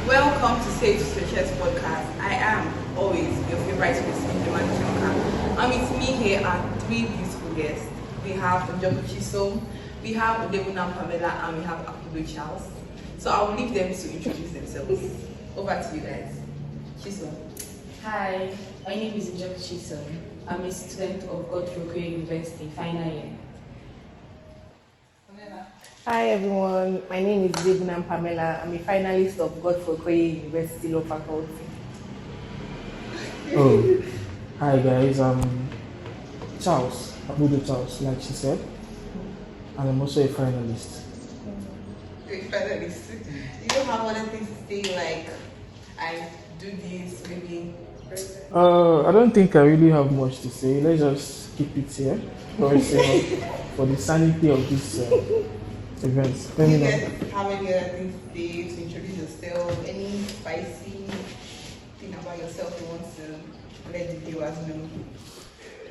Welcome to Safe Stretches podcast. I am always your favorite host, Injima. And with me here are three beautiful guests. We have Chisom, we have Udebuna Pamela, and we have Akudo Charles. So I will leave them to introduce themselves. Over to you guys. Chisom. Hi, my name is Chisom. I'm a student of Godfrey University, final year. Hi everyone, my name is Udebuna Pamela. I'm a finalist of Godfrey University Law Faculty. Oh, hi guys, I'm Charles, Abudu Charles, like she said, and I'm also a finalist. You're a finalist. You don't have other things to say like, I do this, maybe. I don't think I really have much to say. Let's just keep it here for the sanity of this event. Do you guys have any other things to say to introduce yourself? Any spicy thing about yourself you want to let the viewers know?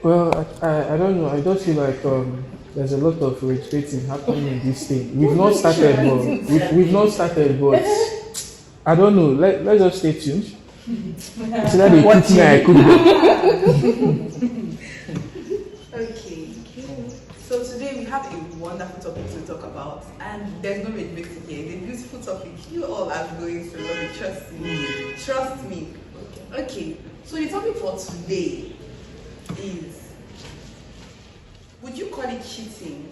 Well, I don't know. I just feel like there's a lot of rage baiting happening in this thing. We've not started, but we've not started, but I don't know. Let's just stay tuned. So that they cook me, I cook them. Okay. So today we have a wonderful topic to talk about, and there's no rage baiting here. It's a beautiful topic. You all are going to love it. Trust me. Trust me. Okay. So the topic for today is: would you call it cheating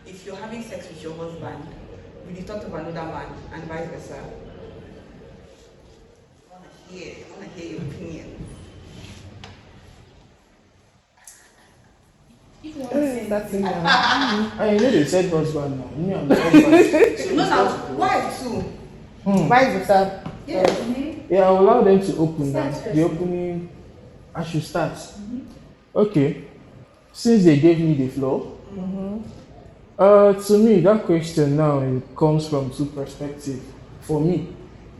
if you're having sex with your husband with the thought of another man, and vice versa? I want to hear your opinion. I know they said husband now. Me, I'm the husband. No, now, why too? Vice versa. Yeah, I'll allow them to open that. The opening, I should start. Okay. Since they gave me the floor, to me, that question now it comes from two perspectives. For me,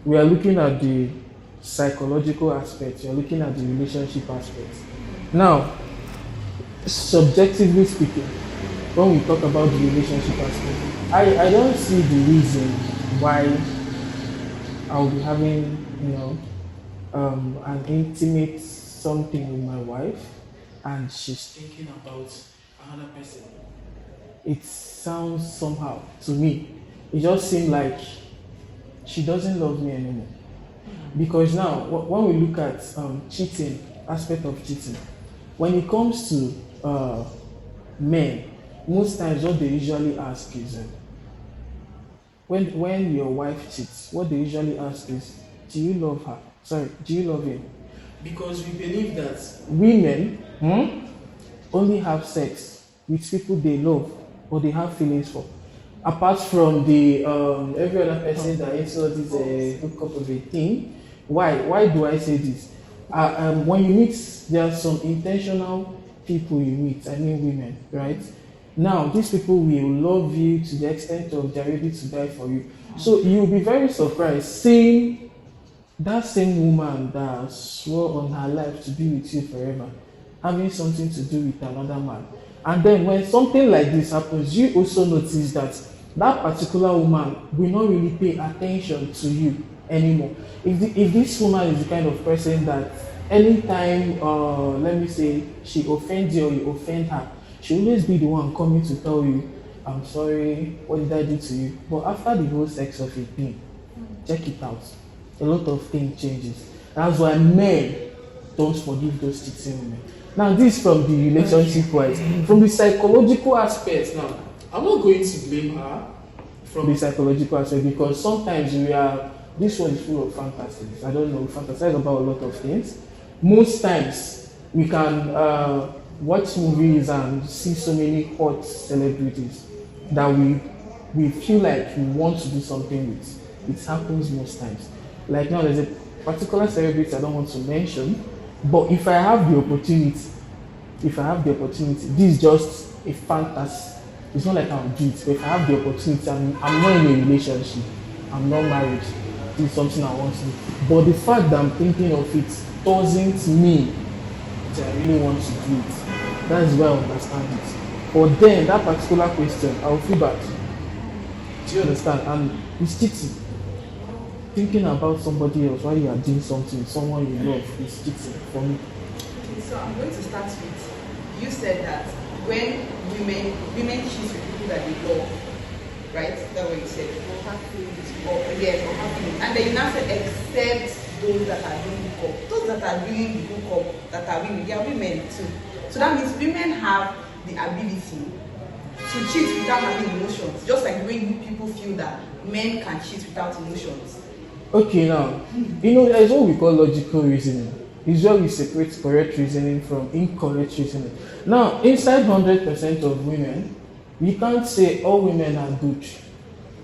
we are looking at the psychological aspect, you're looking at the relationship aspect. Now, subjectively speaking, when we talk about the relationship aspect, I don't see the reason why I'll be having, an intimate something with my wife and she's thinking about another person. It sounds somehow to me. It just seems like she doesn't love me anymore. Because now, when we look at cheating, aspect of cheating, when it comes to men, most times what they usually ask is, when your wife cheats, what they usually ask is, do you love her? Sorry, do you love him? Because we believe that women only have sex with people they love or they have feelings for. Apart from the every other person that into this hookup of a thing. Why do I say this? When you meet, there are some intentional people you meet, I mean women, right? Now, these people will love you to the extent of they're ready to die for you. So you'll be very surprised seeing that same woman that swore on her life to be with you forever, having something to do with another man. And then when something like this happens, you also notice that that particular woman will not really pay attention to you anymore. If this woman is the kind of person that anytime, let me say, she offends you or you offend her, she'll always be the one coming to tell you, I'm sorry, what did I do to you? But after the whole sex of it thing, check it out. A lot of things changes. That's why men don't forgive those cheating women. Now this from the relationship wise, from the psychological aspect now, I'm not going to blame her from the psychological aspect because sometimes this one is full of fantasies. I don't know, we fantasize about a lot of things. Most times we can watch movies and see so many hot celebrities that we feel like we want to do something with. It happens most times. Like now there's a particular celebrity I don't want to mention, but if I have the opportunity, this is just a fantasy. It's not like I'll do it, but if I have the opportunity, I'm not in a relationship, I'm not married, this is something I want to do. But the fact that I'm thinking of it doesn't mean that I really want to do it. That's why I understand it. But then that particular question, I'll feel bad. Do you understand? And it's cheating. thinking about somebody else while you are doing something, someone you love is cheating for me. Okay, so I'm going to start with, you said that when women cheat with people that they love, right? That's what you said. Or again, or have feelings. And then you now said except those that are doing hookup. Those that are doing the hookup, that are women, they are women too. So that means women have the ability to cheat without having emotions. Just like the way you people feel that men can cheat without emotions. Okay, now, there is what we call logical reasoning. It's where we separate correct reasoning from incorrect reasoning. Now, inside 100% of women, we can't say all women are good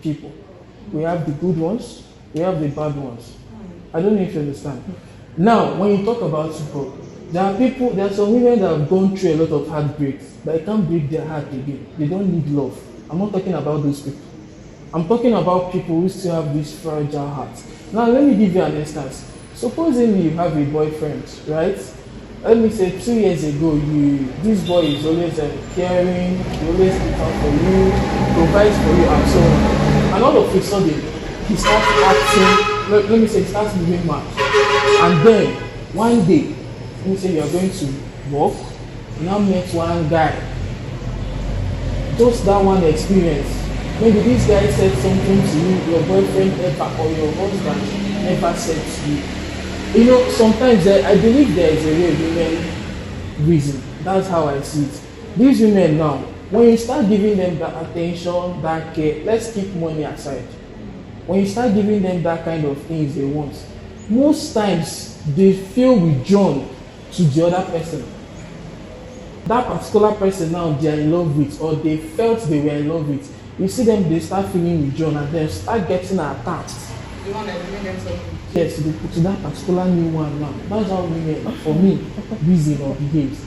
people. We have the good ones, we have the bad ones. I don't know if you understand. Now, when you talk about support, there are some women that have gone through a lot of heartbreaks, but it can't break their heart again. They don't need love. I'm not talking about those people. I'm talking about people who still have this fragile heart. Now, let me give you an instance. Supposing you have a boyfriend, right? Let me say 2 years ago, this boy is always caring, he always look out for you, provides for you, and so on. And all of a sudden, he starts acting, let me say, he starts moving mad. And then, one day, let me say you are going to work, you now met one guy. Just that one experience. Maybe this guy said something to you, your boyfriend ever, or your husband never said to you. Sometimes I believe there is a way women reason. That's how I see it. These women now, when you start giving them that attention, that care, let's keep money aside. When you start giving them that kind of things they want, most times they feel withdrawn to the other person. That particular person now they are in love with, or they felt they were in love with, you see them, they start feeling withdrawn and then start getting attached. The one that giving them something. Yes, to that particular new one now. That's how women, for me, reason or behaves.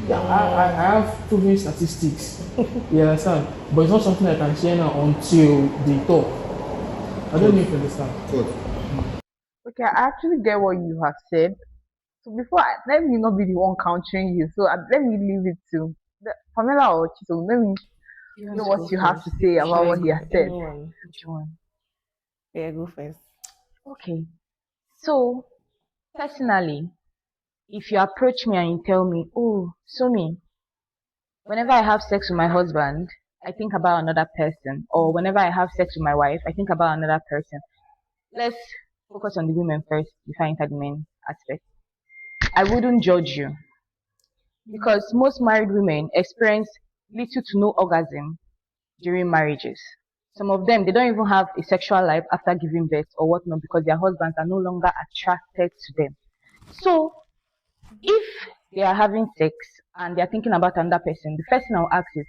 Yeah, I have proven statistics. You understand? But it's not something I can share now until they talk. I don't know if you understand. Good. Okay, I actually get what you have said. So let me not be the one countering you. So let me leave it to Pamela or Chisom. Let me know what you have to say about what he has said. Anyone. Which one? Yeah, go first. Okay. So personally, if you approach me and you tell me, "Oh, Somi, whenever I have sex with my husband, I think about another person," or "Whenever I have sex with my wife, I think about another person." Let's focus on the women first before I enter the men aspect. I wouldn't judge you because most married women experience little to no orgasm during marriages. Some of them, they don't even have a sexual life after giving birth or whatnot because their husbands are no longer attracted to them. So, if they are having sex and they are thinking about another person, the first thing I'll ask is,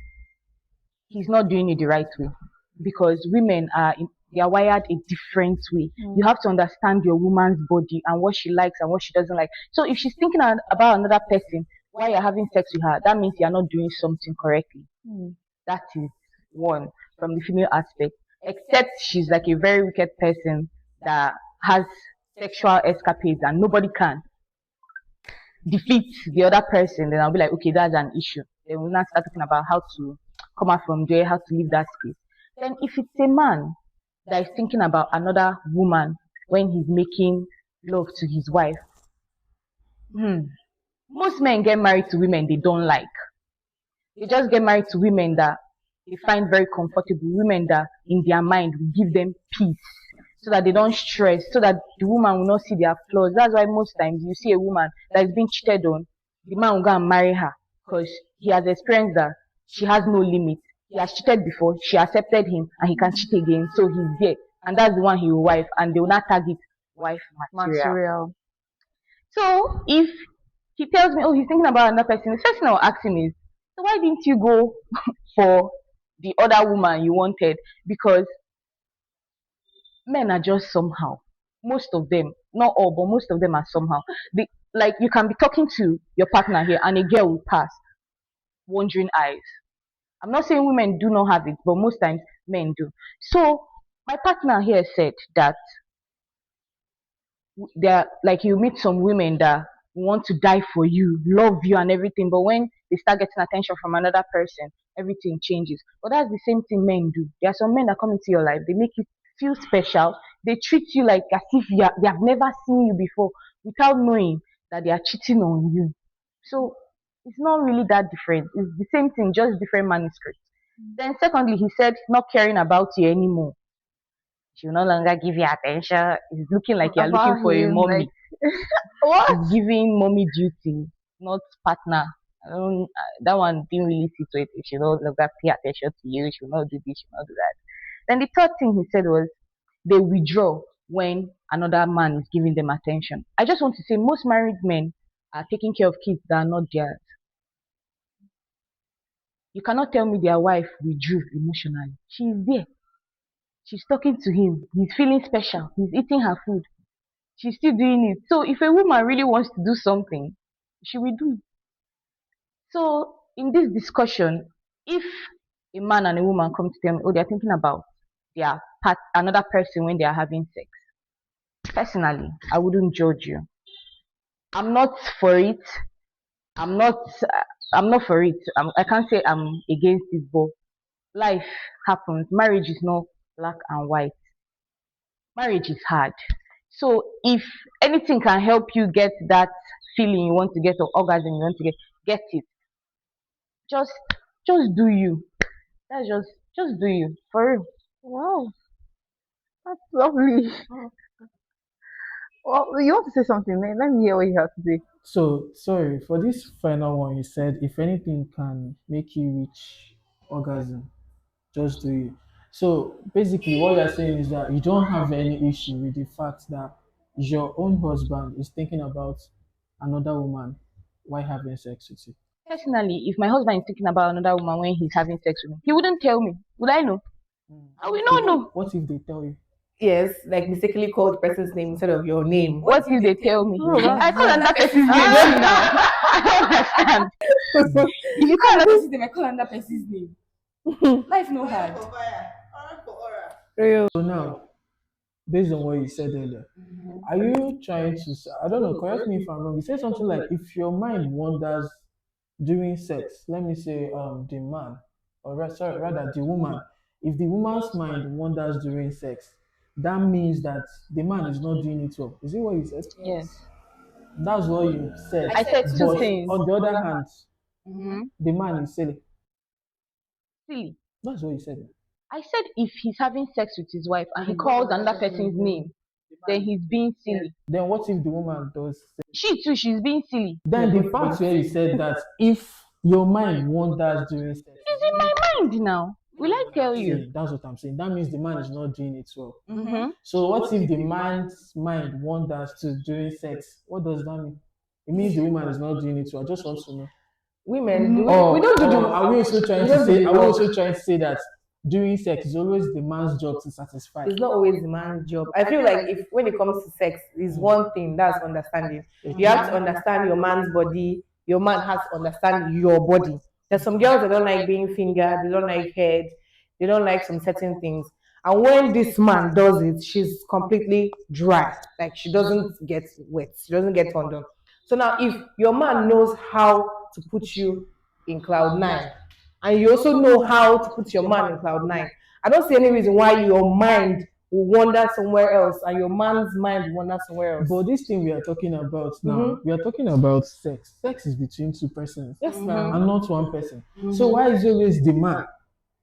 he's not doing it the right way, because women they are wired a different way. You have to understand your woman's body and what she likes and what she doesn't like. So if she's thinking about another person while you're having sex with her, that means you're not doing something correctly. That is one from the female aspect. Except she's like a very wicked person that has sexual escapades and nobody can defeat the other person, then I'll be like, okay, that's an issue. Then we'll not start talking about how to come out from there, how to leave that space. Then if it's a man that is thinking about another woman when he's making love to his wife, most men get married to women they don't like. They just get married to women that they find very comfortable, women that in their mind will give them peace so that they don't stress, so that the woman will not see their flaws. That's why most times you see a woman that is being cheated on, the man will go and marry her because he has experienced that she has no limit. He has cheated before, she accepted him, and he can cheat again, so he's there. And that's the one he will wife, and they will not target wife material. So if he tells me, oh, he's thinking about another person, the first thing I'll ask him is, so why didn't you go for the other woman you wanted? Because men are just somehow. Most of them, not all, but most of them are somehow. Like you can be talking to your partner here, and a girl will pass, wondering eyes. I'm not saying women do not have it, but most times men do. So my partner here said that there, like, you meet some women that want to die for you, love you and everything, but when they start getting attention from another person, everything changes. But that's the same thing men do. There are some men that come into your life, they make you feel special, They treat you like as if they have never seen you before without knowing that they are cheating on you. So it's not really that different. It's the same thing, just different manuscripts. Then secondly, he said not caring about you anymore. She will no longer give you attention. It's looking like you're looking About for a him, like mommy. what? She's giving mommy duty, not partner. I don't, that one didn't really sit with it. She no longer pay attention to you. She will not do this. She will not do that. Then the third thing he said was they withdraw when another man is giving them attention. I just want to say most married men are taking care of kids that are not theirs. You cannot tell me their wife withdrew emotionally. She is there. She's talking to him. He's feeling special. He's eating her food. She's still doing it. So if a woman really wants to do something, she will do it. So in this discussion, if a man and a woman come to tell me, oh, they're thinking about another person when they are having sex. Personally, I wouldn't judge you. I'm not for it. I'm not. I'm not for it. I can't say I'm against it, but life happens. Marriage is not black and white. Marriage is hard. So if anything can help you get that feeling you want to get or orgasm you want to get it. Just do you. That's just do you. For real. Wow, that's lovely. Well, you want to say something? Let me hear what you have to say. So sorry for this final one. You said if anything can make you reach orgasm, just do it. So basically, what you're saying is that you don't have any issue with the fact that your own husband is thinking about another woman while having sex with you. Personally, if my husband is thinking about another woman when he's having sex with me, he wouldn't tell me. Would I know? I will not know. What if they tell you? Yes, like mistakenly called the person's name instead of your name. What if they tell me? Oh, I call another person's name now. I don't understand. If you call another person's name, I call another person's name. Life no hard. Real. So now, based on what you said earlier, are you trying to? I don't know. Correct me if I'm wrong. You said something like, if your mind wanders during sex, let me say, the man, or sorry, rather the woman. If the woman's mind wanders during sex, that means that the man is not doing it well. Is it what you said? Yes. That's what you said. I said two But things. on the other hand, Mm-hmm. the man is silly. Silly. That's what you said. I said if he's having sex with his wife and he calls another person's name, then he's being silly. Then what if the woman does? She too, she's being silly. Then the part where you said that if your mind wanders during sex, It's in my mind now. Will I tell you? see, that's what I'm saying. That means the man is not doing it well. Mm-hmm. So what if the man's mind wanders to during sex? What does that mean? It means the woman is not doing it well. I just want to know. Women, Or, we don't do the. are we also trying we to don't do say? the Are we work. also trying to say that during sex is always the man's job to satisfy? It's not always the man's job. I feel like if when it comes to sex, is one thing that's understanding. You have to understand your man's body. Your man has to understand your body. There's some girls that don't like being fingered. They don't like head. They don't like some certain things. And when this man does it, she's completely dry. Like she doesn't get wet. She doesn't get turned on. So now, if your man knows how to put you in cloud nine, and you also know how to put your man in cloud nine, I don't see any reason why your mind will wander somewhere else and your man's mind will wander somewhere else. But this thing we are talking about now, we are talking about sex. Sex is between two persons, Yes, now. and not one person. So why is it always the man?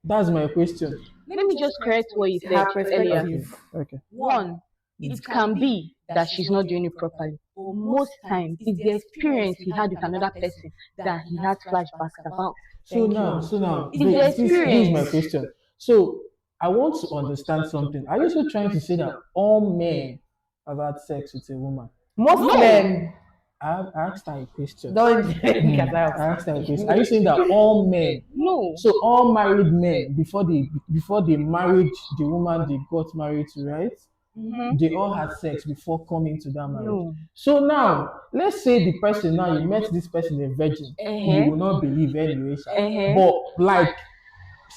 That's my question. Let me just correct what you said Her perspective. earlier. Okay. One, it can be that she's not doing it properly. But most times, it's the experience he had with another person that he has flashbacks about. So now, It's wait, the this is experience. my question. So I want to understand something. Are you also trying to say that all men have had sex with a woman? Most men I asked her a question. don't I asked her a question. Are you saying that all men? No. So all married men before they married the woman they got married to, right? Mm-hmm. They all had sex before coming to that marriage. No. So now, let's say the person now you met this person a virgin, you will not believe anyway. But like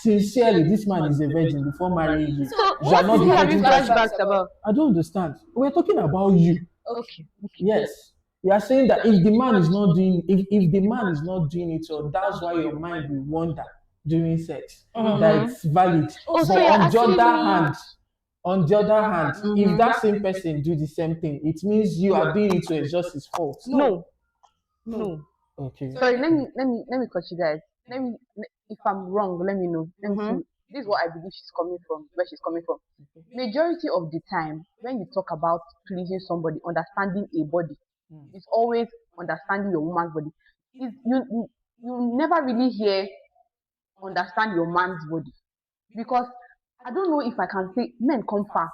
sincerely, this man is a virgin before marrying you. So You what are not is he the having virgin. flashbacks about? I don't understand. We're talking about you. Okay. Yes. You are saying that if the man is not doing if the man is not doing it, so that's why your mind will wander during sex. That it's valid. Oh, so but you're on the asking other me- hand, On the other hand, if Mhm. that same person do the same thing, it means you are doing it to exhaust his fault. No, no. Okay. Sorry, let me cut you guys. If I'm wrong, let me know. Let me Mhm. see. This is what I believe she's coming from, where she's coming from. Majority of the time, when you talk about pleasing somebody, understanding a body, it's always understanding your woman's body. You never really hear understand your man's body, because I don't know if I can say men come fast.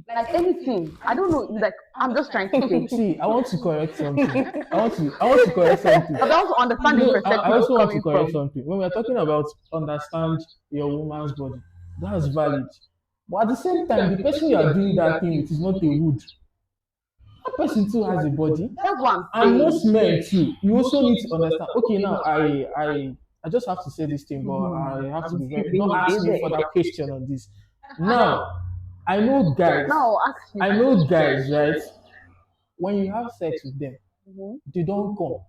Like anything, I don't know. Like I'm just trying to say, See, I want to correct something. I want to correct something. but I also understand the No, I perspective she's also want to coming correct from. something. When we are talking about understand your woman's body, that's valid. But at the same time, the person you are doing that thing with is not a wood. That person too has a body. That's what I'm And most saying. men too, you also need to understand. Okay, now I just have to say this thing, but I have to be very. Don't ask me for that question on this. Now, I know guys. Now I'll ask you. I know guys, right? When you have sex with them, Mhm, they don't come.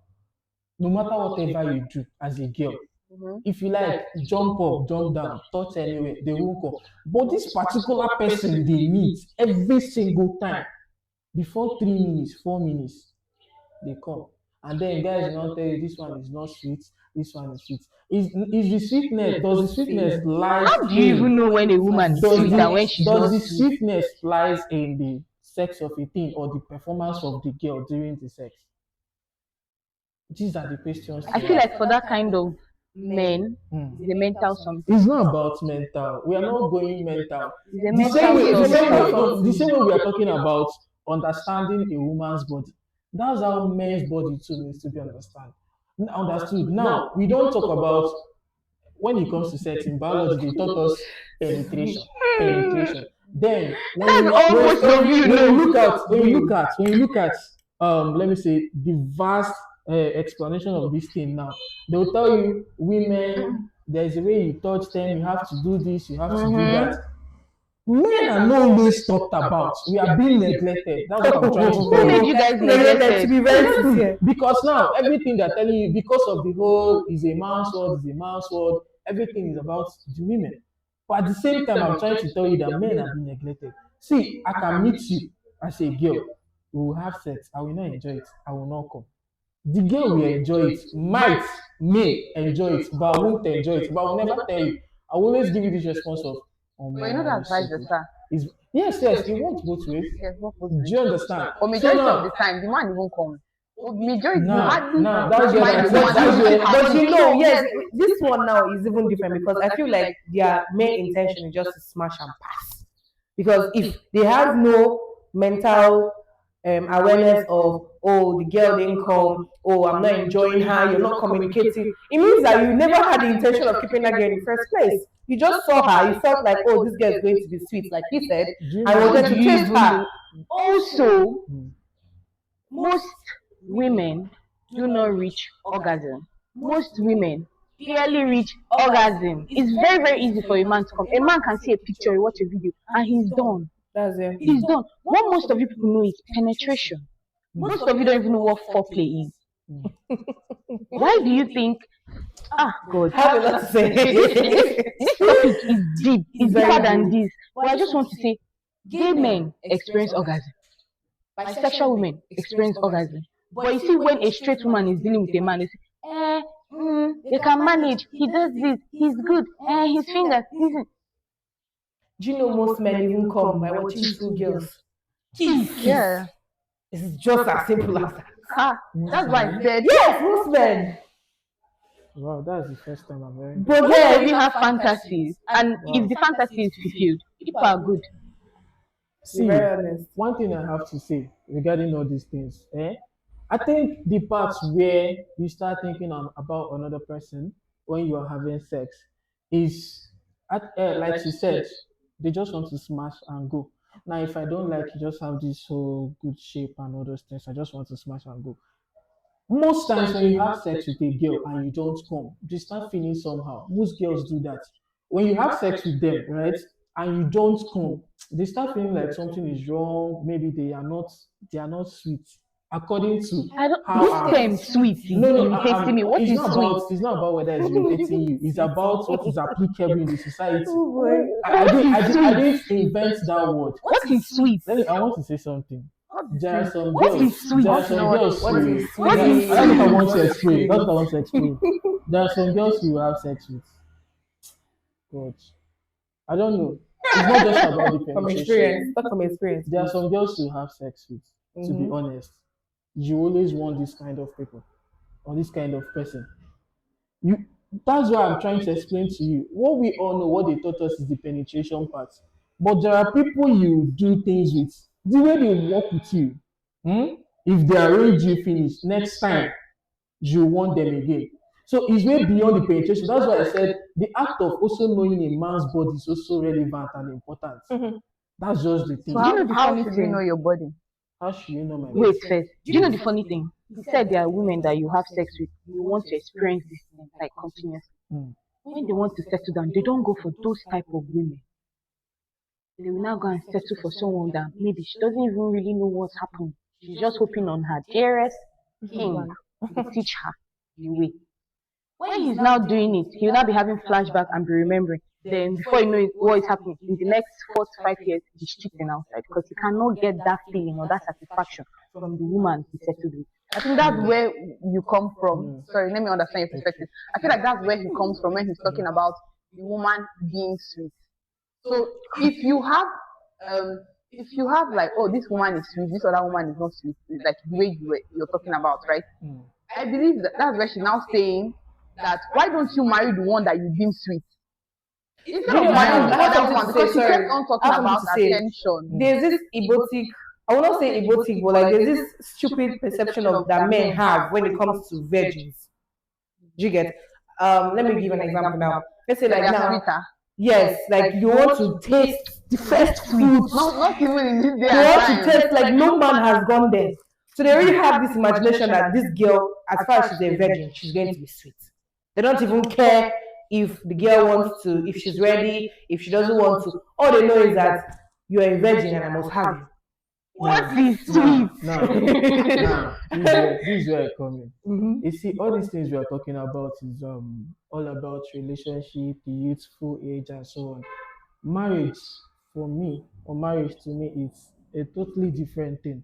No matter whatever you do as a girl. mhm. If you like, jump up, jump down, touch anywhere, they won't come. But this particular person they meet every single time, before 3 minutes, 4 minutes, they come. And then guys will not tell you this one is not sweet, this one is sweet. Is the sweetness, does the sweetness lies How do you in even know when a woman is does sweet and when the she's does not the sweet? sweetness lies in the sex of a thing or the performance of the girl during the sex? These are the questions I to feel ask. like for that kind of men, Hmm. it's a mental something. It's not about mental. We are not going mental. It's a The same mental way, the same way, something. no, the same way we are talking about understanding a woman's body. That's how men's body too needs to be understood. Now, we don't talk about when it comes to sex in biology. They taught us penetration, penetration. Then That's all most of you when you know. look at let me say the vast explanation of this thing now, they will tell you women there's a way you touch them, you have to do this, you have to do that. Mm-hmm. Men are not always talked about. We are being neglected. That's what I'm trying to Who tell made you. you guys Neglected, to neglected? be very sincere. Because now everything they're telling you, because of the whole is a man's word, is a man's word, everything is about the women. But at the same time, I'm trying to tell you that men are being neglected. See, I can meet you as a girl, we will have sex, I will not enjoy it, I will not come. The girl will enjoy it, may enjoy it, but I won't enjoy it. But I will never tell you. I will always give you this response of, oh But you know man, that's it's so vice good. versa. It's, yes, it works both ways. Yes, what was Do it? you understand? But So majority of now, the time, the man even come. But majority, you now, hardly now, that's where find that the is. woman That's who where. uses her But body. you know, yes, this one now is even different because I feel like their main intention is just to smash and pass. Because if they have no mental awareness of, oh, the girl didn't come, oh, I'm not enjoying her, you're not communicating, it means that you never had the intention of keeping that girl in the first place. You just saw her, you felt like, oh, this girl is going to be sweet, like he said, Do you and know? wanted Do to you taste even her. know? Also, Hmm. most women do not reach orgasm. Most women barely reach orgasm. It's very, very easy for a man to come. A man can see a picture, or watch a video, and he's done. That's it. He's done. What most of you people know is penetration. Most of you don't even know what foreplay is. Why do you think? Ah, God. I have a lot to say. This topic is deep. It's very deeper than deep. this. But I just want to say, gay men experience orgasm. Bisexual women experience orgasm. But you see, when a straight woman is dealing with a man, they say, they can manage. He does this. He's good. His fingers. Do you know most men even come by watching two girls kiss? Yeah. It's just as simple as that. Ah, that's why I said, Yes, most men. Wow, that's the first time I'm hearing. But Most of then, you have fantasies, and if the fantasy is fulfilled, people are good. to be See, very honest, one thing I have to say regarding all these things, I think the parts where you start thinking about another person when you are having sex is, like she said, they just want to smash and go. Now, if I don't like you, just have this whole good shape and all those things, I just want to smash and go. Most times when you have sex with a girl and you don't come, you start feeling somehow. Most girls do that. When you have sex with them, right, and you don't come, they start feeling like something is wrong. Maybe they are not sweet. according to I don't. how This our term sweet is no, no, irritating me. What it's is not sweet? about it's not about whether it's irritating you. It's about what is applicable in the society. Oh boy. I didn't invent that word. What is sweet? I want to say something. There are some What girls. is sweet? There are some girls. What who- is What is That's what I want to sweet? explain. That's what I want to explain. There are some girls who have sex with. God, I don't know. It's not just about the From penetration. experience. Talk from experience. There are some girls who have sex with. To be honest, you always want this kind of people or this kind of person. You. That's why I'm trying to explain to you. What we all know, what they taught us is the penetration part. But there are people you do things with. The way they work with you. If they arrange you finish, next time you want them again. So it's way beyond the penetration. That's why I said the act of also knowing a man's body is also relevant and important. That's just the thing. So Do you know the how funny should you thing? know your body? How should you know my Wait body? first. Do you know the funny thing? He said there are women that you have sex with, you want to experience this thing like continuously. When they want to settle down, they don't go for those type of women. They will now go and settle for someone that maybe she doesn't even really know what's happened. She's just hoping on her dearest king to teach her the way. When he's now doing it, he'll now be having flashback and be remembering. Then before you know it, what is happening in the next 4 to 5 years, he's cheating outside because he cannot get that feeling or that satisfaction from the woman he settled with. I think that's where you come from. Sorry, let me understand your perspective. I feel like that's where he comes from when he's talking about the woman being sweet. So if you have like, oh, this woman is sweet, this other woman is not sweet, like the way you're talking about, right? I believe that's where she's now saying that why don't you marry the one that you deem sweet? Instead of marrying the other woman, because she kept on talking about attention. There's this egotic, I will not say egotic, but like there's this stupid perception of that men have when it comes to virgins. Do you get? Let me give an example now. Let's say like now, yes, like you want to taste the first fruit. Not even in this day You and want to time. taste like no man has gone there. So they already have this imagination that this girl, as far as she's a virgin, she's going to be sweet. They don't even care if the girl wants to, if she's ready, if she doesn't want to. All they know is that you're a virgin and I must have you. What is sweet? Now, this is where I come in. You see, all these things we are talking about is all about relationship, the youthful age, and so on. Marriage, for me, or marriage to me, is a totally different thing.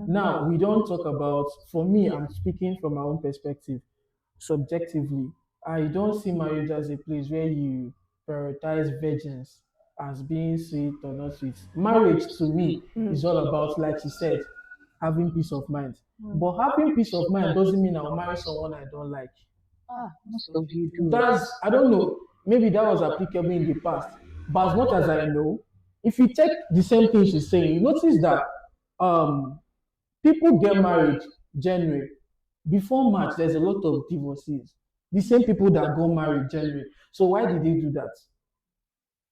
Now, we don't talk about, for me, I'm speaking from my own perspective, subjectively. I don't see marriage as a place where you prioritize virgins as being sweet or not sweet. Marriage to me is all about, like you said, having peace of mind. But having peace of mind doesn't mean I'll marry someone I don't like. Most of you do. That's, I don't know, maybe that was applicable in the past. But as much as I know, if you check the same thing she's saying, you notice that people get married January. Before March, there's a lot of divorces. The same people that got married January. So why did they do that?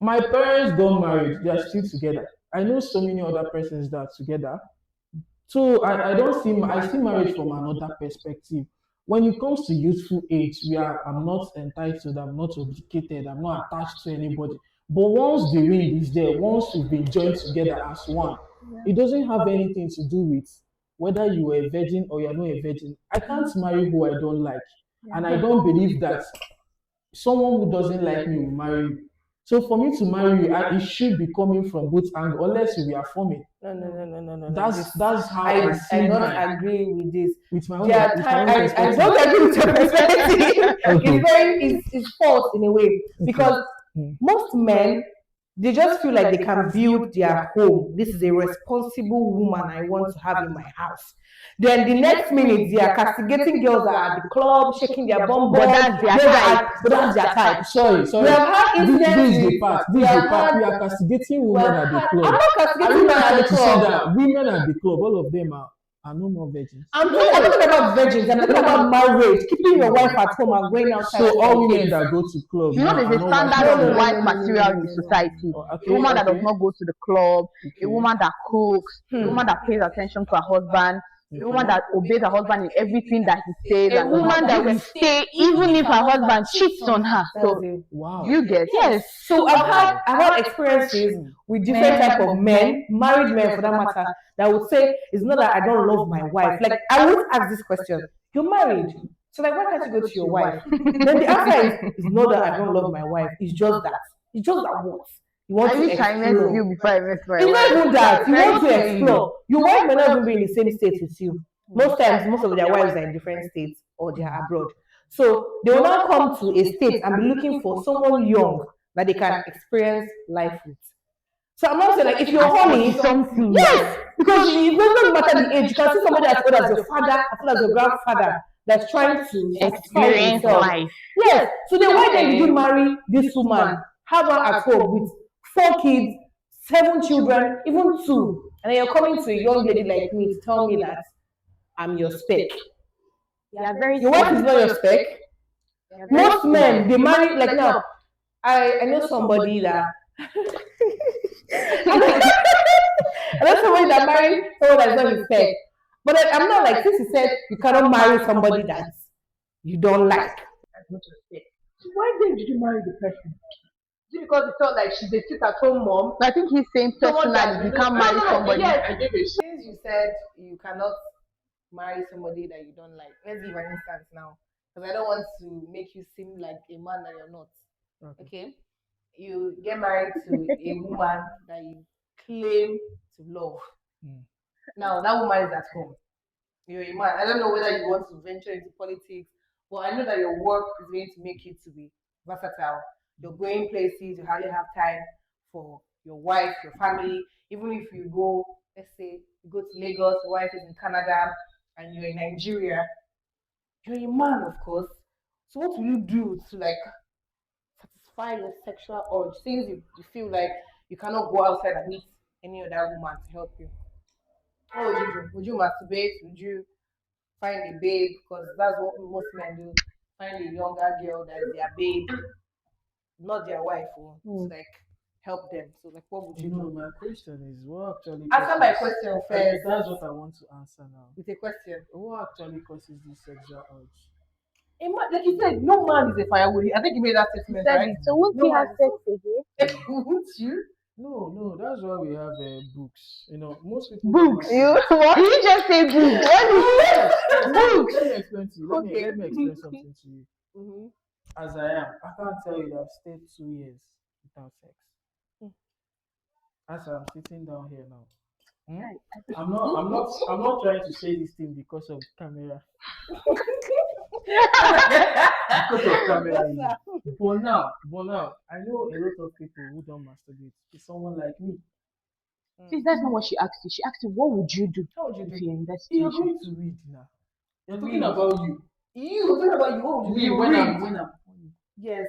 My parents got married, they are still together. I know so many other persons that are together. So I don't see, I see marriage from another perspective. When it comes to youthful age, I'm not entitled, I'm not obligated, I'm not attached to anybody. But once the ring is there, once we've been joined together as one, it doesn't have anything to do with whether you are a virgin or you're not a virgin. I can't marry who I don't like. And I don't believe that someone who doesn't like me will marry me. So for me to marry you, it should be coming from both angles, unless we are forming. No. That's how I see don't mine. agree with this. With my own, There are with my own times I perspective. don't agree with your perspective. Okay. It's false in a way because most men they just feel like they can build their home. This is a responsible woman I want to have in my house. Then the next minute they are castigating girls that are at the club, shaking their bum. But that's their type. But that's their type. Sorry. We have had This is incidents. the part. This is the part. We are castigating women at the I'm club. not castigating Are you women at trying the to say club. that women at the club, all of them are no more virgins? I'm not talking about virgins. I'm talking about marriage, keeping your wife at home and going outside. So all women that go to club, You know, now there's a are not standard virgins. of wife material in the society. Okay, A woman that okay. does not go to the club, a woman that cooks, a woman that pays attention to her husband. A woman that obeys her husband in everything that he says. A And woman that will stay even if her husband cheats on her. So, Wow. you get Yes. So I've had experiences with different type of men, married men for that matter, that would say it's not that I don't love my wife. Like I would ask this question: You're married, so like why can't you go to your wife? Then the answer is it's not that I don't love my wife. It's just that. It's just that what you want I to wish I met explore. you before I met my It's not wife. even that you want to Thank you. explore. Your wife may not even be in the same state with you. Most times, most of their wives are in different states or they are abroad. So they will now come to a state and be looking for someone young that they can experience life with. So I'm not saying like if you're horny, Something. yes, because it doesn't matter the age. You can see somebody as old as your father, as well as your grandfather that's trying to satisfy Experience himself. life. Yes. So then why then did you marry this woman, have her at home with 4 kids, 7 children, even two, and then you're coming to a young lady like me to tell me that I'm your spec. They are very Your wife is not your spec. Most men they marry like now. I know somebody that I know somebody that married someone that's not his spec. But like, I'm not like since he said you cannot marry somebody that you don't like. Why then did you marry the person? Is it because you felt like she's a sit-at-home mom? I think he's saying personally you can't marry somebody. Since you said you cannot marry somebody that you don't like, let's give an instance now. Because I don't want to make you seem like a man that you're not. Okay? You get married to a woman that you claim to love. Now that woman is at home. You're a man. I don't know whether you want to venture into politics, but I know that your work is going to make you to be versatile. You're going places, you hardly have time for your wife, your family. Even if you go, let's say you go to Lagos, your wife is in Canada, and you're in Nigeria, you're a man, of course. So what will you do to like satisfy your sexual urge since you feel like you cannot go outside and meet any other woman to help you? What would you do? Would you masturbate? Would you find a babe? Because that's what most men do. Find a younger girl that is their babe, not their wife, or to like help them. So like what would you No, do? my question is what actually Answer my causes- question first. That's what I want to answer now. With a question. What actually causes this sexual urge? Like you said, no man is a firewood. I think you made that statement, right? So won't No he man have is sex again? Won't you? No, that's why we have books. Most people Books. don't You masturbate. what? Did you just say books? Books. Let me explain to you. Let me explain something to you. Mm-hmm. As I am, I can't tell you that I've stayed 2 years without sex. As I'm sitting down here now. I'm not trying to say this thing because of camera. Because of camera. But now, I know a lot of people who don't masturbate. It's someone like me. Since that's not what she asked you. She asked you, what would you do How would you if do? you're in that You're situation? going to read now. You're talking about you. You talking about you? What would you do? When I'm horny. Yes.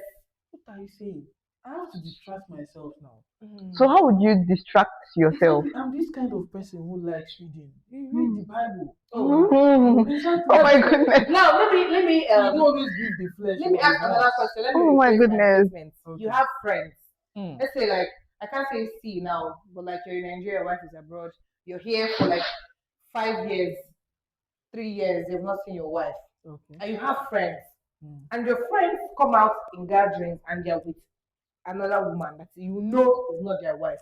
What are you saying? I have to distract myself now. So how would you distract yourself? I'm this kind of person who likes reading. You read the Bible. Oh my goodness. Now let me You don't always give the flesh. let me what it ask another wants. question. Let me Oh my rephrase goodness. statement. Okay. You have friends. Mm. Let's say like I can't say C now, but like you're in Nigeria, your wife is abroad. You're here for like 5 years, 3 years. You've not seen your wife, Okay. and you have friends, Mm. and your friends come out in gatherings and they're with another woman that you know is not their wife.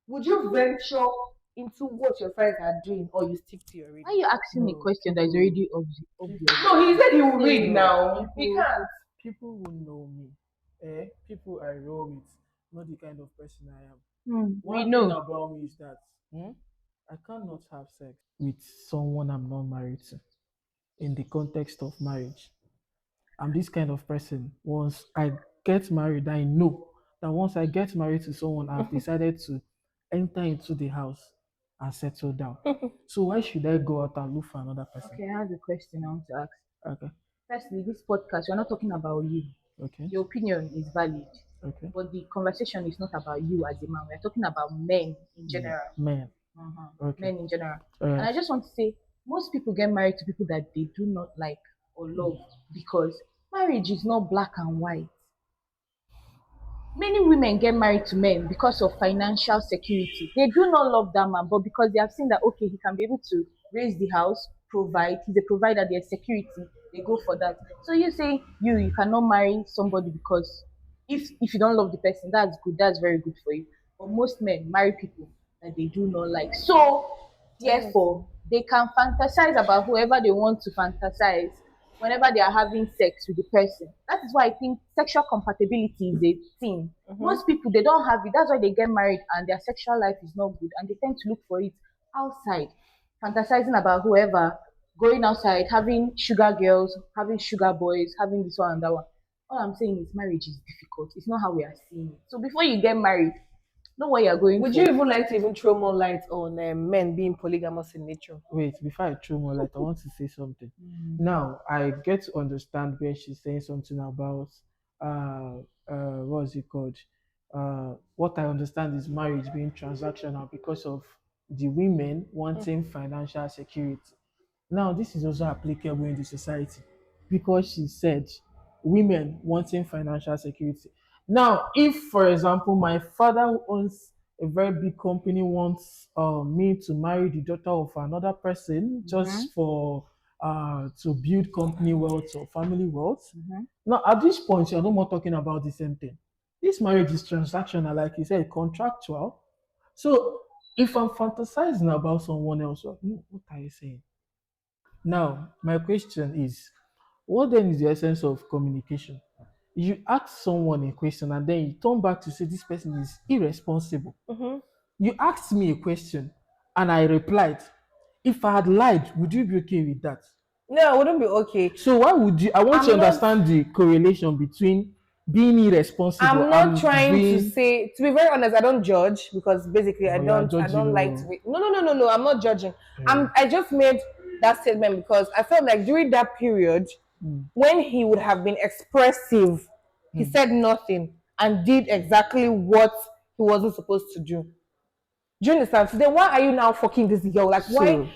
Would you venture into what your friends are doing, or you stick to your reading? Why are you asking me a No, question that is already obvious? No, he said he will read now. He can't. People who know me, people I roll with, not the kind of person I am. We One know. thing about me is that I cannot have sex with someone I'm not married to in the context of marriage. I'm this kind of person. Once I get married, I know that once I get married to someone, I've decided to enter into the house and settle down. So why should I go out and look for another person? Okay, I have a question I want to ask. Okay. Firstly, this podcast, we're not talking about you. Okay. Your opinion is valid, Okay. but the conversation is not about you as a man. We're talking about men in general. Man. Okay. Men in general. Alright. And I just want to say, most people get married to people that they do not like or love because marriage is not black and white. Many women get married to men because of financial security. They do not love that man, but because they have seen that okay, he can be able to raise the house, provide, he's a provider, there's security, they go for that. So you say you cannot marry somebody because if you don't love the person, that's good, that's very good for you. But most men marry people that they do not like. So therefore, they can fantasize about whoever they want to fantasize whenever they are having sex with the person. That is why I think sexual compatibility is a thing. Most people they don't have it. That's why they get married and their sexual life is not good and they tend to look for it outside, fantasizing about whoever, going outside, having sugar girls, having sugar boys, having this one and that one. All I'm saying is marriage is difficult. It's not how we are seeing it. So before you get married, know what you're going Would for. you even like to even throw more light on men being polygamous in nature? Wait, before I throw more light, I want to say something. Now, I get to understand where she's saying something about what's it called? What I understand is marriage being transactional because of the women wanting financial security. Now, this is also applicable in the society because she said women wanting financial security. Now, if, for example, my father who owns a very big company wants me to marry the daughter of another person just for to build company wealth or family wealth. Now, at this point, you're no more talking about the same thing. This marriage is transactional, like you said, contractual. So, if I'm fantasizing about someone else, what are you saying? Now, my question is, what then is the essence of communication? You ask someone a question and then you turn back to say this person is irresponsible. You asked me a question and I replied. If I had lied, would you be okay with that? No, I wouldn't be okay. So why would you? I want to I'm not- understand the correlation between being irresponsible I'm not and trying to being. say, to be very honest, I don't judge because basically Oh, you are I judging, don't like oh. to be, no, I'm not judging. Yeah. I just made that statement because I felt like during that period when he would have been expressive, he said nothing and did exactly what he wasn't supposed to do. Do you understand? So then why are you now fucking this girl? Like why? I'm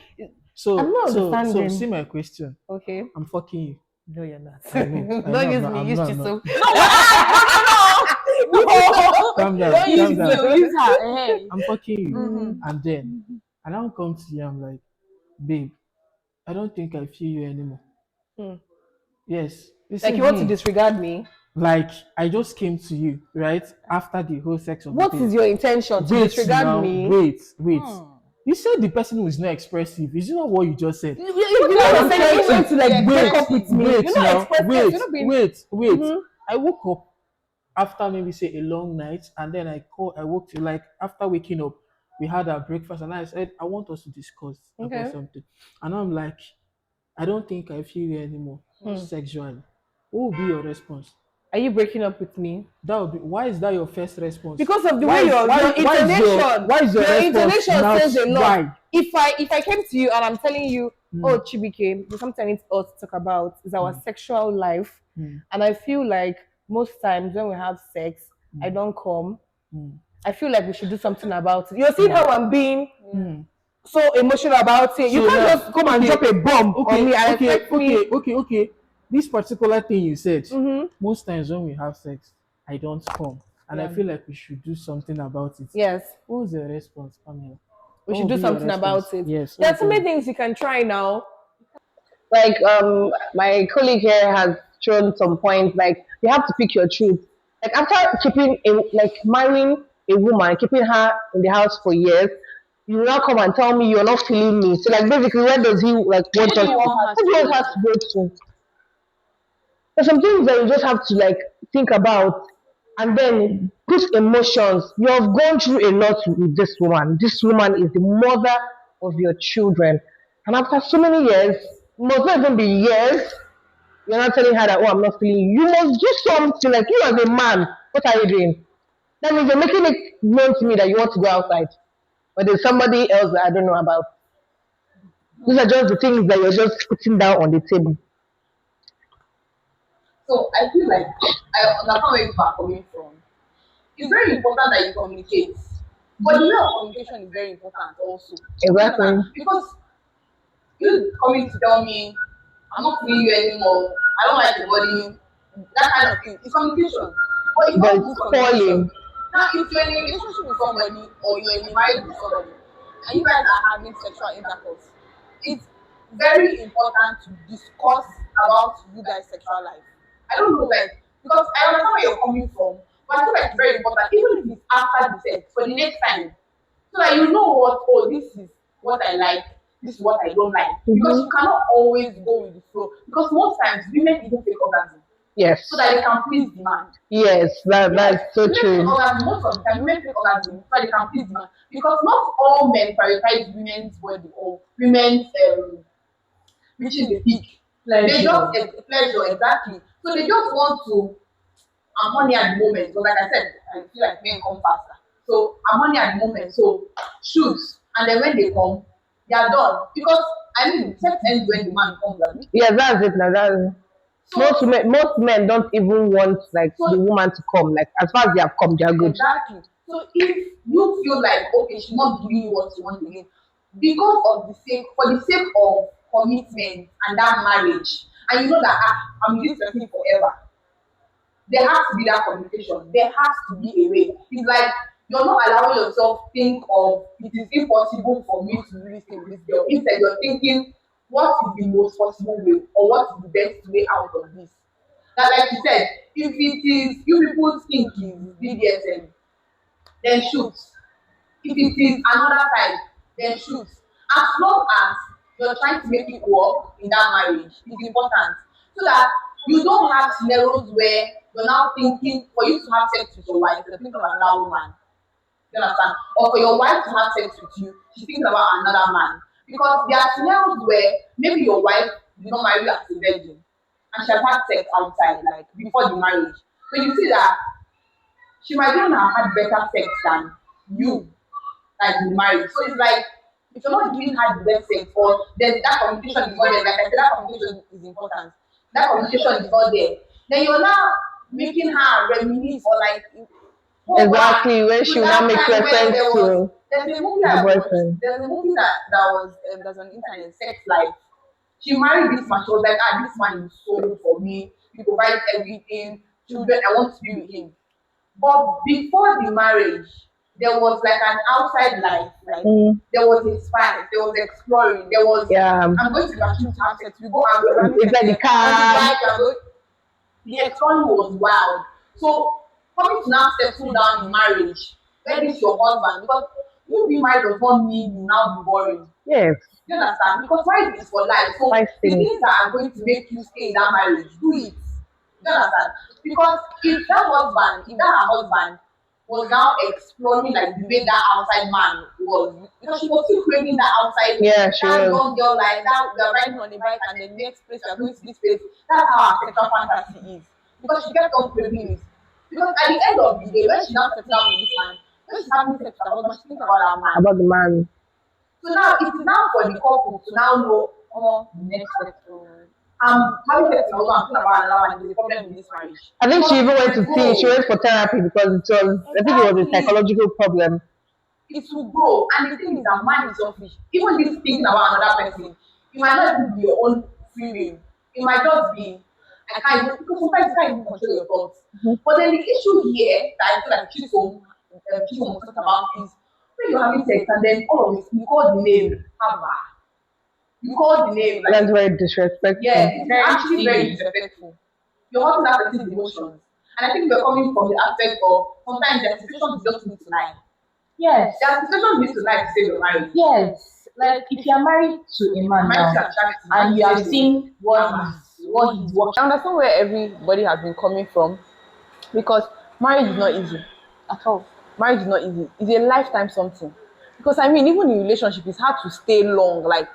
not So understanding. see my question. Okay. I'm fucking you. No, you're not. I know. I know, Don't use I'm me, not- use I'm not- Chisom. No. Calm down. Don't Calm use down. you, use her. Hey. I'm fucking you. And then I now come to you, I'm like, babe, I don't think I feel you anymore. Yes. Like you want to disregard me? like I just came to you, right? After the whole sex of What the is thing. your intention? To Wait disregard now, me? wait. You said the person who is not expressive. Is it not what you just said? You know, I'm you're trying to like break up with me. Wait You're not now, expressive. wait, You're not being. wait. I woke up after maybe say a long night, and then I woke to like after waking up, we had our breakfast, and I said I want us to discuss about something, and I'm like, I don't think I feel you anymore sexually. What would be your response? Are you breaking up with me? That would be, why is that your first response? Because of the Why way is- your why intonation. is your response intonation now? says a lot. Why? If I came to you and I'm telling you, oh Chibike, there's something I need us to talk about is our sexual life, and I feel like most times when we have sex, I don't come. I feel like we should do something about it. You're seeing how I'm being so emotional about it. You So can't now- just come and drop a bomb on me and expect me. Okay. This particular thing you said, most times when we have sex, I don't come. And I feel like we should do something about it. Yes. What was your response, Pamela? We What should would do be your something response? about it. Yes. There are what so would many be- things you can try now. Like my colleague here has shown some points. Like you have to pick your truth. Like after marrying a woman, keeping her in the house for years, you will now come and tell me you're not feeling me. So like basically, where does he like want do us? you want her Who do you want her to go to? There's some things that you just have to like think about and then put emotions. You have gone through a lot with this woman. This woman is the mother of your children. And after so many years, must not even be years, you're not telling her that, oh, I'm not feeling you. You must do something like you as a man. What are you doing? That means you're making it known to me that you want to go outside. But there's somebody else that I don't know about. These are just the things that you're just putting down on the table. So I feel like I understand where you are coming from. It's very important that you communicate. But the way of communication is very important also. Exactly. Because you coming to tell me I'm not feeling you anymore, I don't like your body, that kind of thing. It's communication. but it's But not it's good communication. falling. Now, if you're in a relationship with somebody or you're in a marriage with somebody and you guys are having sexual intercourse, it's very important to discuss about you guys' sexual life. I don't know, like, because I understand where you're coming from, but I feel like it's very important, even if it's after the sex, for the next time, so that you know what, oh, this is what I like, this is what I don't like. Because you cannot always go with the flow. Because most times women even fake orgasm Yes. so that they can please demand. Yes, that's so Women true. fake orgasm most of the time. Women fake orgasm so that they can please demand. Because not all men prioritize women's body or women's reaching the peak. They just pleasure exactly. So they just want to. I'm horny at the moment. So like I said, I feel like men come faster. So I'm horny at the moment. So shoot, and then when they come, they are done. Because I mean, sex ends when the man comes. Right? Yeah, that's it. Now that's So most men don't even want like So- the woman to come. Like as far as they have come, they are good. exactly. So if you feel like okay, she's not giving you what you want again, because of the sake for the sake of commitment and that marriage, and you know that I'm with this person forever, there has to be that communication. There has to be a way. It's like you're not allowing yourself think of it is impossible for me to really stay with this girl. Instead, you're thinking what is the most possible way or what is the best way out of this. That, like you said, if it is you people think is BDSM, then shoot. If it is another type, then shoot. As long as you're trying to make it work in that marriage, it's important. So that you don't have scenarios where you're now thinking for you to have sex with your wife, you're thinking of another woman. You understand? Or for your wife to have sex with you, she's thinking about another man. Because there are scenarios where maybe your wife did not marry you as a virgin and she has had sex outside, like before the marriage. So you see that she might even have had better sex than you, like in marriage. So it's like if you're not giving her the best sex or there's that communication is not there, like I said, that communication is important. That communication is not there. Then you're now making her reminisce or like Exactly, when she will now make reference to there's a movie her I watched. boyfriend. There's a movie that was that's on the internet, Sex Life. She married this man. She was like, this man is so good for me. He provides everything. Children, I want to be with him. But before the marriage, there was like an outside life. Like there was a spice, there was exploring, there was I'm going to the bathroom to have sex. We go out, we're It's like the car. The exploring was wild. So coming to now settle down in marriage, where this your husband, because you being married does not mean you now be boring. Yes. You understand? Because marriage is for life. So the things that are going to make you stay in that marriage, do it. You understand? Because if that her husband was now exploring like the way that outside man was, because she was still craving that outside, yeah, she that was. young girl like that, we are riding on a bike and the next place we are going to this place. That's how her sexual fantasy is. Because she kept on craving it. Because at the end of the day, when she now settles down with this man, when she's having sex with her husband, she thinks about her man. About the man. So now it is now for the couple to now know the next step. Having sex with my husband, I'm thinking about another one. There's a problem in this marriage. I think she even went to see. She went for therapy because it was. I think it was a psychological problem. It will grow, and the thing is that man is selfish. Even this thinking about another person, it might not even be your own free will. It might just be I can't even because sometimes you can't even control your thoughts. But then the issue here that I feel like Chisom was talking about is when you're having sex and then all of this you call the name Haba. You call the name. Like, that's very disrespectful. Yeah, it's actually very disrespectful. You're hurting that person's emotions. And I think we're coming from the aspect of sometimes there are situations you just need to lie. Yes. There are situations you need to lie to save your marriage. Yes. Like if you're married to a man now and you have seen what he's working. I understand where everybody has been coming from because marriage is not easy at all. Marriage is not easy. It's a lifetime something. Because I mean, even in relationship, it's hard to stay long. Like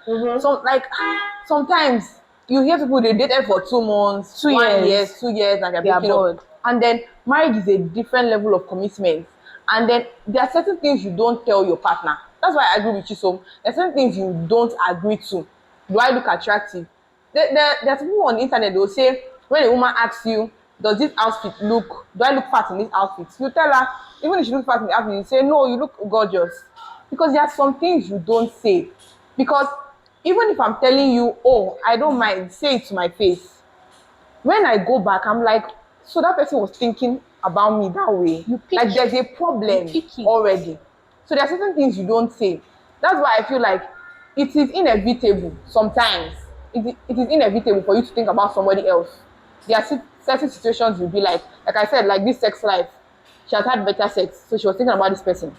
sometimes you hear people they dated for 2 months, 2 years, 2 years, and they're bored. And then marriage is a different level of commitment. And then there are certain things you don't tell your partner. That's why I agree with you. So there are certain things you don't agree to. Do I look attractive? There's people on the internet, they'll say, when a woman asks you, does this outfit do I look fat in this outfit? You tell her, even if she looks fat in the outfit, you say, no, you look gorgeous. Because there are some things you don't say. Because even if I'm telling you, oh, I don't mind, say it to my face. When I go back, I'm like, so that person was thinking about me that way, like there's a problem already. So there are certain things you don't say. That's why I feel like it is inevitable sometimes. It is inevitable for you to think about somebody else. There are certain situations you'll be like I said, like this sex life. She has had better sex, so she was thinking about this person.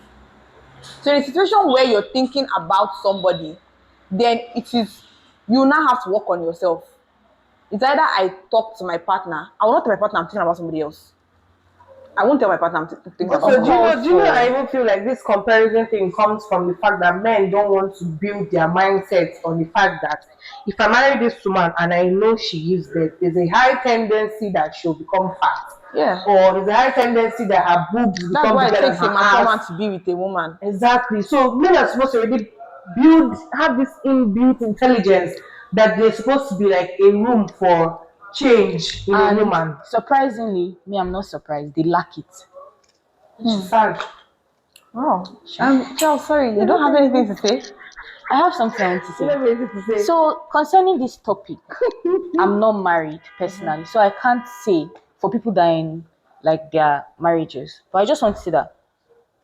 So in a situation where you're thinking about somebody, then it is, you now have to work on yourself. It's either I talk to my partner. I will not tell my partner I'm thinking about somebody else. I won't tell my partner I'm thinking about So somebody else. do you know I even feel like this comparison thing comes from the fact that men don't want to build their mindset on the fact that if I marry this woman and I know she gives birth, there's a high tendency that she'll become fat. Yeah. Or there's a high tendency that her boobs That's become why it bigger takes than a her mature man ass. to be with a woman. Exactly. So men are supposed to already have this inbuilt intelligence that they're supposed to be like a room for change in a woman. Surprisingly, me, I'm not surprised. They lack it. Sad. Oh. Charles, sorry, you don't have anything to say? I have something I want to say. So concerning this topic, I'm not married personally, so I can't say for people that are in like their marriages. But I just want to say that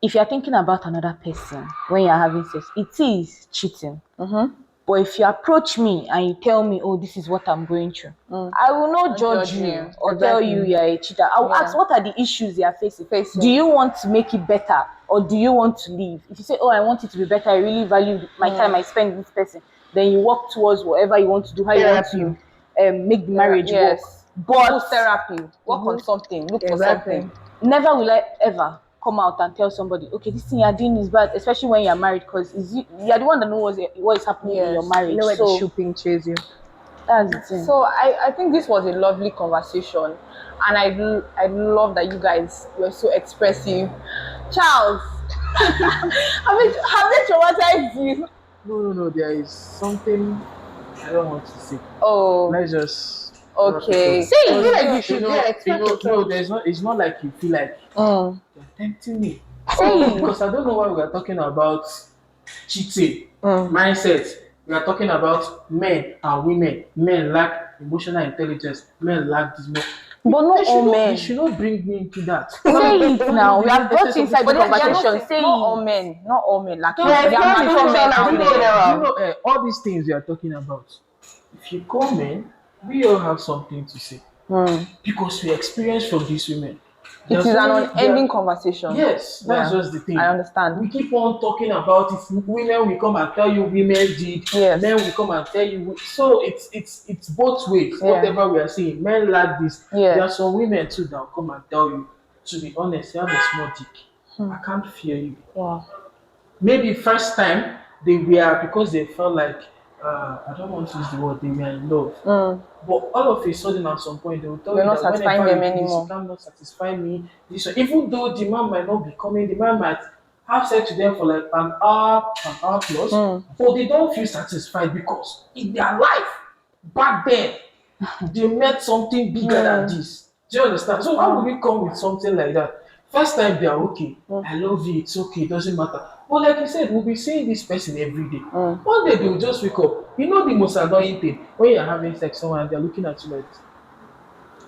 if you're thinking about another person when you're having sex, it is cheating. But if you approach me and you tell me, oh, this is what I'm going through, I will not judge you or tell you you're a cheater. I will ask, what are the issues you are facing? Do you want to make it better or do you want to leave? If you say, oh, I want it to be better, I really value my time I spend with this person, then you work towards whatever you want to do, how you want to make the marriage work. But therapy, work on something, look for something. Never will I ever come out and tell somebody, okay, this thing you're doing is bad, especially when you're married, because you're the one that knows what is happening in your marriage. You know where the shoe pinches you. That's the thing. So I think this was a lovely conversation, and I love that you guys were so expressive. Charles, have they traumatized you? No, there is something I don't want to say. Oh, Let's just okay. See, you feel like you should no, there's not. It's not like you feel like you're tempting me. Because I don't know why we are talking about cheating, mindset. We are talking about men and women. Men lack emotional intelligence. Men lack this. But not all men. You should not bring me into that. Say it now. We have brought inside the conversation. Say not all men. Not all men. Like there are mature men out there. You know, all these things we are talking about. If you call men, we all have something to say because we experience from these women. It is an unending conversation. Yes, that's just the thing. I understand. We keep on talking about it. Women will come and tell you women did. Yes. Men will come and tell you. So it's both ways. Yeah. Whatever we are saying, men like this. Yeah. There are some women too that will come and tell you. To be honest, you have a small dick. I can't fear you. Wow. Maybe first time they were because they felt like I don't want to use the word they were in love. But all of a sudden, at some point, they will tell You're you not that satisfying whenever them you anymore. cannot satisfy me. Even though the man might not be coming, the man might have sex with them for like an hour plus, but they don't feel satisfied because in their life back then they met something bigger than this. Do you understand? So how will you come with something like that? First time they are okay. I love you. It's okay. It doesn't matter. But like you said, we'll be seeing this person every day. One day they will just wake up. You know the most annoying thing when you're having sex with someone and they're looking at you like this.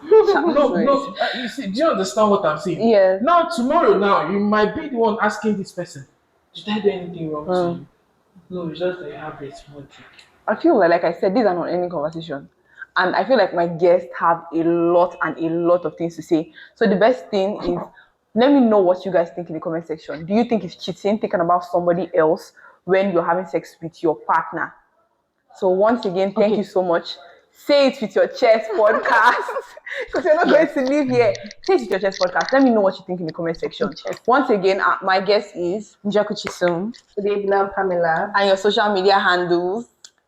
No. You see, do you understand what I'm saying? Yes. Now tomorrow, you might be the one asking this person, did I do anything wrong to you? No, it's just that you have a small dick. I feel like I said, these are not any conversation. And I feel like my guests have a lot of things to say. So the best thing is, let me know what you guys think in the comment section. Do you think it's cheating, thinking about somebody else when you're having sex with your partner? So once again, thank you so much. Say it with your chest podcast. Because you're not going to leave here. Say it with your chest podcast. Let me know what you think in the comment section. Once again, my guest is Chisom. Good evening, I'm Pamela. And your social media handles.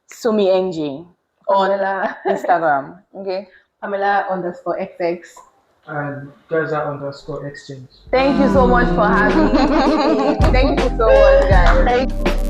Somi NG On Instagram. Okay. Pamela_XX. And Gaxa_exchange. Thank you so much for having me. Thank you so much, guys.